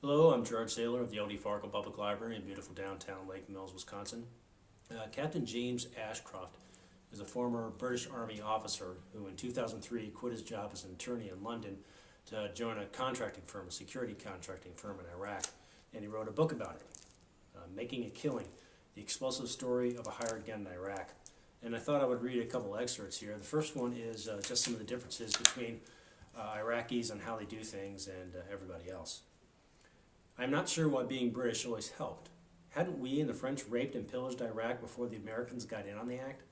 Hello, I'm Gerard Saylor of the Fargo Public Library in beautiful downtown Lake Mills, Wisconsin. Captain James Ashcroft is a former British Army officer who in 2003 quit his job as an attorney in London to join a contracting firm, a security contracting firm in Iraq, and he wrote a book about it, Making a Killing, the explosive story of a hired gun in Iraq. And I thought I would read a couple excerpts here. The first one is just some of the differences between Iraqis and how they do things and everybody else. I'm not sure why being British always helped. Hadn't we and the French raped and pillaged Iraq before the Americans got in on the act?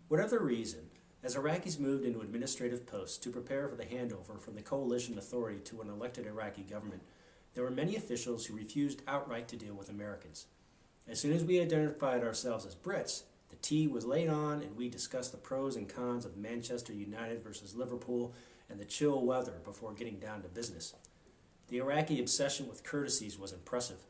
Whatever the reason, as Iraqis moved into administrative posts to prepare for the handover from the coalition authority to an elected Iraqi government, there were many officials who refused outright to deal with Americans. As soon as we identified ourselves as Brits, the tea was laid on and we discussed the pros and cons of Manchester United versus Liverpool and the chill weather before getting down to business. The Iraqi obsession with courtesies was impressive.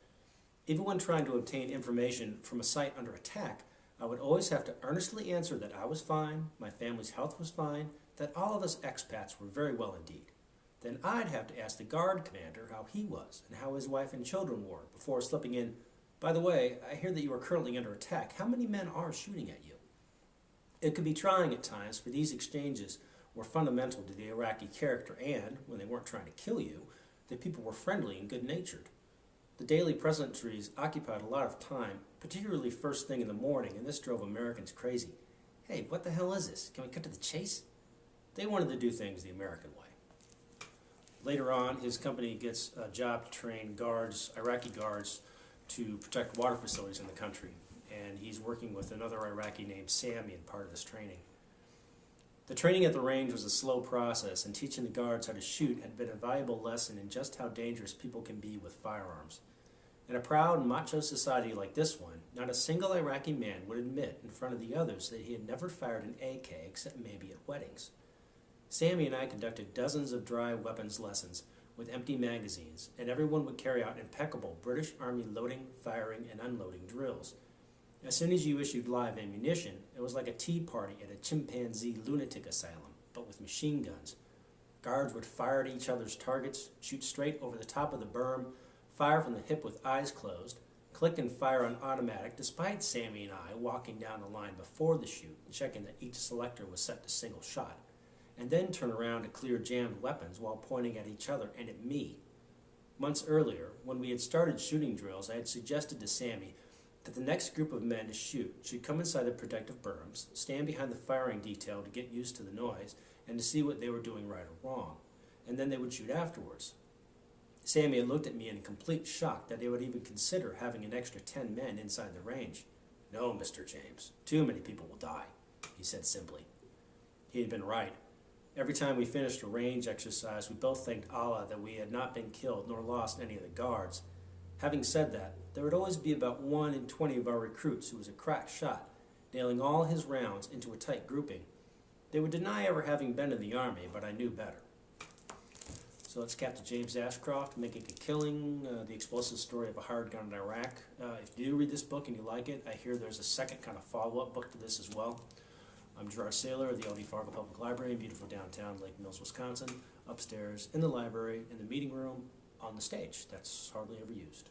Even when trying to obtain information from a site under attack, I would always have to earnestly answer that I was fine, my family's health was fine, that all of us expats were very well indeed. Then I'd have to ask the guard commander how he was and how his wife and children were before slipping in, "By the way, I hear that you are currently under attack. How many men are shooting at you?" It could be trying at times, for these exchanges were fundamental to the Iraqi character and, when they weren't trying to kill you, the people were friendly and good-natured. The daily pleasantries occupied a lot of time, particularly first thing in the morning, and this drove Americans crazy. "Hey, what the hell is this? Can we cut to the chase?" They wanted to do things the American way. Later on, his company gets a job to train guards, Iraqi guards, to protect water facilities in the country, and he's working with another Iraqi named Sammy in part of this training. The training at the range was a slow process, and teaching the guards how to shoot had been a valuable lesson in just how dangerous people can be with firearms. In a proud, macho society like this one, not a single Iraqi man would admit in front of the others that he had never fired an AK except maybe at weddings. Sammy and I conducted dozens of dry weapons lessons with empty magazines, and everyone would carry out impeccable British Army loading, firing, and unloading drills. As soon as you issued live ammunition, it was like a tea party at a chimpanzee lunatic asylum, but with machine guns. Guards would fire at each other's targets, shoot straight over the top of the berm, fire from the hip with eyes closed, click and fire on automatic, despite Sammy and I walking down the line before the shoot and checking that each selector was set to single shot, and then turn around to clear jammed weapons while pointing at each other and at me. Months earlier, when we had started shooting drills, I had suggested to Sammy that the next group of men to shoot should come inside the protective berms, stand behind the firing detail to get used to the noise and to see what they were doing right or wrong, and then they would shoot afterwards. Sammy had looked at me in complete shock that they would even consider having an extra 10 men inside the range. "No, Mr. James, too many people will die," he said simply. He had been right. Every time we finished a range exercise, we both thanked Allah that we had not been killed nor lost any of the guards. Having said that, there would always be about 1 in 20 of our recruits who was a crack shot, nailing all his rounds into a tight grouping. They would deny ever having been in the Army, but I knew better. So that's Captain James Ashcroft, Making a Killing, the explosive story of a hired gun in Iraq. If you do read this book and you like it, I hear there's a second kind of follow-up book to this as well. I'm Gerard Saylor of the Fargo Public Library in beautiful downtown Lake Mills, Wisconsin, upstairs in the library, in the meeting room, on the stage. That's hardly ever used.